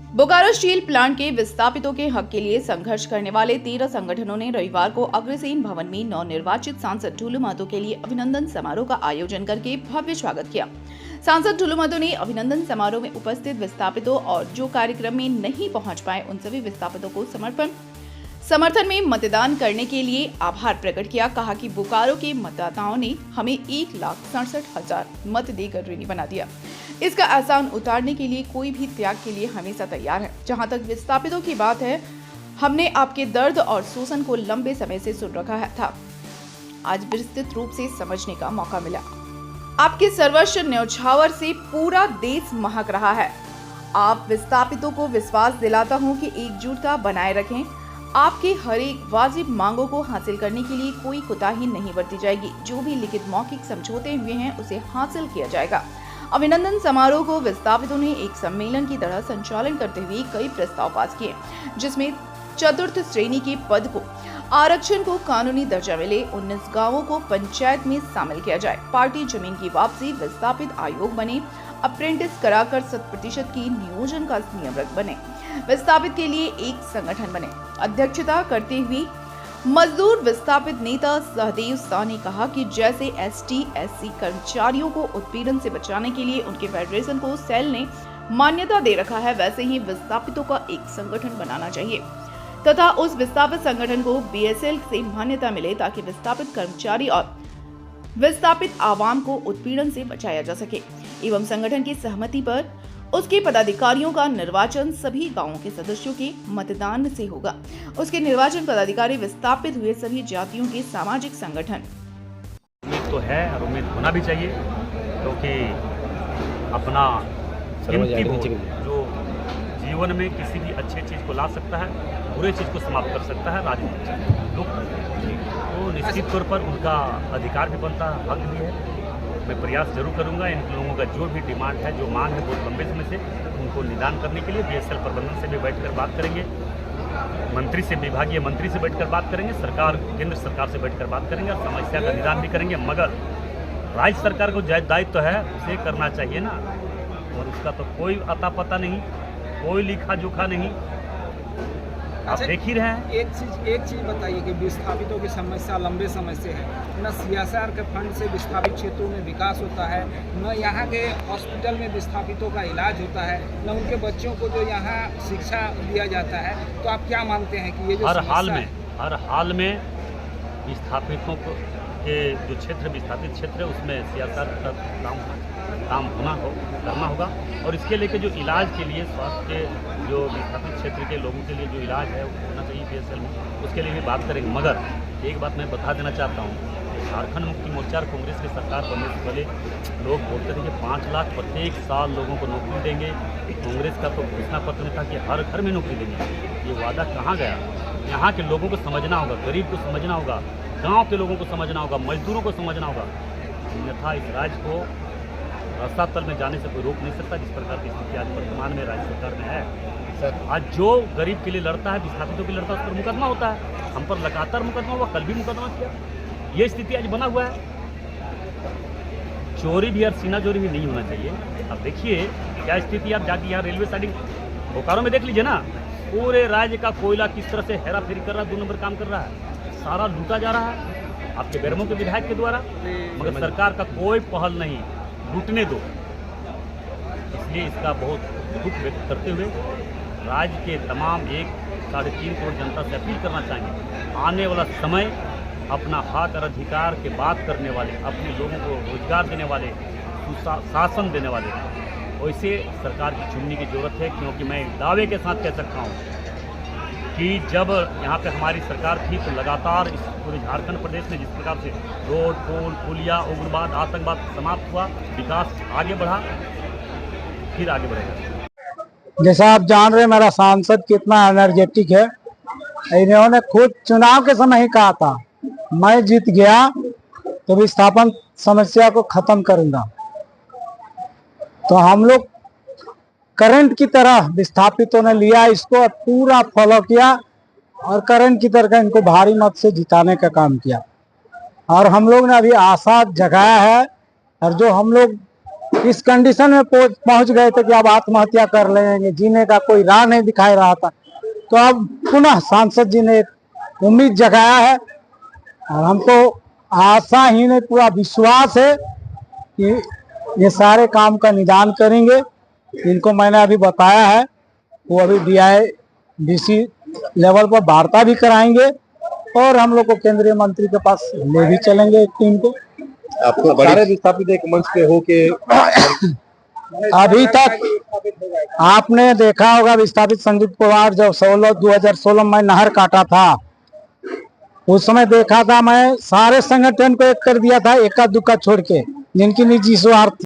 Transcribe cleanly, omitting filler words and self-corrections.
Bokaro steel plant के विस्थापितों के हक के लिए संघर्ष करने वाले 13 संगठनों ने रविवार को अग्रसेन भवन में नवनिर्वाचित सांसद ठुल्लू महतो के लिए अभिनंदन समारोह का आयोजन करके भव्य स्वागत किया। सांसद ठुल्लू महतो ने अभिनंदन समारोह में उपस्थित विस्थापितों और जो कार्यक्रम में नहीं पहुंच पाए उन सभी विस्थापितों को समर्थन में मतदान करने के लिए आभार प्रकट किया। कहा कि बोकारो के मतदाताओं ने हमें 1,67,000 मत देकर ऋणी बना दिया। इसका एहसान उतारने के लिए कोई भी त्याग के लिए हमेशा तैयार है। जहां तक विस्थापितों की बात है, हमने आपके दर्द और शोषण को लंबे समय से सुन रखा था। आज विस्तृत रूप से समझने का मौका मिला। आपके सर्वस्व न्यौछावर से पूरा देश महक रहा है। आप विस्थापितों को विश्वास दिलाता हूं कि एकजुटता बनाए रखें। आपके हर एक वाजिब मांगों को हासिल करने के लिए कोई कोताही नहीं बरती जाएगी। जो भी लिखित मौखिक समझौते हुए हैं उसे हासिल किया जाएगा। अभिनंदन समारोह को विस्थापितों ने एक सम्मेलन की तरह संचालन करते हुए कई प्रस्ताव पास किए, जिसमें चतुर्थ श्रेणी के पद को आरक्षण को कानूनी दर्जा मिले, 19 गांवों को पंचायत में शामिल किया जाए, पार्टी जमीन की वापसी, विस्थापित आयोग बने, अप्रेंटिस कराकर 100% की नियोजन का नियमरत बने, विस्थापित के लिए एक संगठन बने। अध्यक्षता करते हुए मजदूर विस्थापित नेता सहदेव शाह ने कहा कि जैसे ST/SC कर्मचारियों को उत्पीड़न से बचाने के लिए उनके फेडरेशन को सेल ने मान्यता दे रखा है, वैसे ही विस्थापितों का एक संगठन बनाना चाहिए तथा उस विस्थापित संगठन को BSL से मान्यता मिले ताकि विस्थापित कर्मचारी और विस्थापित आवाम को उत्पीड़न से बचाया जा सके। एवं संगठन की सहमति पर उसके पदाधिकारियों का निर्वाचन सभी गांवों के सदस्यों के मतदान से होगा। उसके निर्वाचन पदाधिकारी विस्थापित हुए सभी जातियों के सामाजिक संगठन। उम्मीद तो है और उम्मीद होना भी चाहिए, क्योंकि अपना कीमती वोट जो जीवन में किसी भी अच्छी चीज़ को ला सकता है, बुरे चीज़ को समाप्त कर सकता है, राजनीति लोग, तो निश्चित तौर पर उनका अधिकार भी बनता है, हक भी है। मैं प्रयास जरूर करूंगा इन लोगों का जो भी डिमांड है, जो मांग है बहुत लंबे समय से, उनको निदान करने के लिए BSL प्रबंधन से भी बैठकर बात करेंगे, मंत्री से, विभागीय मंत्री से बैठकर बात करेंगे, सरकार, केंद्र सरकार से बैठकर बात करेंगे और समस्या का निदान भी करेंगे। मगर राज्य सरकार को दायित्व तो है, उसे करना चाहिए ना, और उसका तो कोई अता पता नहीं, कोई लिखा जोखा नहीं। आप देख ही रहे हैं। एक चीज बताइए कि विस्थापितों की समस्या लंबे समय से है। न CSR के फंड से विस्थापित क्षेत्रों में विकास होता है, न यहाँ के हॉस्पिटल में विस्थापितों का इलाज होता है, न उनके बच्चों को जो यहाँ शिक्षा दिया जाता है। तो आप क्या मानते हैं कि ये जो हर हाल में विस्थापितों के जो क्षेत्र, विस्थापित क्षेत्र है, उसमें CSR का काम करना होगा। और इसके लेके जो इलाज के लिए, स्वास्थ्य के जो विस्थापित क्षेत्र के लोगों के लिए जो इलाज है वो होना चाहिए BSL में, उसके लिए भी बात करेंगे। मगर एक बात मैं बता देना चाहता हूँ, झारखंड मुक्ति मोर्चा और कांग्रेस की सरकार बनने से पहले लोग बोलते थे कि 5 लाख प्रत्येक साल लोगों को नौकरी देंगे। कांग्रेस का तो घोषणा पत्र में था कि हर घर में नौकरी देंगे। ये वादा कहाँ गया? यहाँ के लोगों को समझना होगा, गरीब को समझना होगा, गाँव के लोगों को समझना होगा, मजदूरों को समझना होगा, अन्यथा इस राज्य को रसातल में जाने से कोई रोक नहीं सकता। जिस प्रकार की स्थिति आज वर्तमान में राज्य सरकार में है, आज जो गरीब के लिए लड़ता है, विस्थापितों के लिए लड़ता है, उस पर मुकदमा होता है। हम पर लगातार मुकदमा हुआ, कल भी मुकदमा किया। ये स्थिति आज बना हुआ है। चोरी भी और सीना चोरी भी नहीं होना चाहिए। अब देखिए क्या स्थिति, आप जाके यहाँ रेलवे साइडिंग बोकारो में देख लीजिए ना, पूरे राज्य का कोयला किस तरह से हेरा फेरी कर रहा है, 2 नंबर काम कर रहा है, सारा लूटा जा रहा है आपके बेरमो के विधायक के द्वारा। मगर सरकार का कोई पहल नहीं, लूटने दो। इसलिए इसका बहुत दुख व्यक्त करते हुए राज्य के तमाम 1.5 करोड़ जनता से अपील करना चाहेंगे, आने वाला समय अपना हक और अधिकार के बात करने वाले, अपने लोगों को रोजगार देने वाले, शासन देने वाले, वैसे सरकार की चुनने की जरूरत है। क्योंकि मैं दावे के साथ कह सकता हूँ कि जब यहाँ पे हमारी सरकार थी तो लगातार इस पूरे झारखंड प्रदेश में जिस प्रकार से रोड, पुल, पुलिया, उग्रवाद, आतंकवाद समाप्त हुआ, विकास आगे बढ़ा, फिर आगे बढ़ेगा। जैसा आप जान रहे, मेरा सांसद कितना एनर्जेटिक है। इन्होंने खुद चुनाव के समय ही कहा था, मैं जीत गया तो विस्थापन समस्या को खत्म करूंगा। तो हम लोग करंट की तरह विस्थापितों ने लिया इसको, पूरा फॉलो किया और करंट की तरह इनको भारी मत से जिताने का काम किया। और हम लोग ने अभी आशा जगाया है, और जो हम लोग इस कंडीशन में पहुंच गए थे कि अब आत्महत्या कर लेंगे, जीने का कोई राह नहीं दिखाई रहा था। तो अब पुनः सांसद जी ने एक उम्मीद जगाया है और हमको आशा ही नहीं पूरा विश्वास है कि ये सारे काम का निदान करेंगे। इनको मैंने अभी बताया है, वो अभी DIDC लेवल पर वार्ता भी कराएंगे और हम लोग को केंद्रीय मंत्री के पास ले भी चलेंगे एक टीम को। आपको सारे विस्थापित एक मंच पे हो के अभी तक आपने देखा होगा विस्थापित संदीप पवार जब 2016 में नहर काटा था, उस समय देखा था मैं सारे संगठन को एक कर दिया था, एका दुक्का छोड़ के, जिनकी निजी स्वार्थ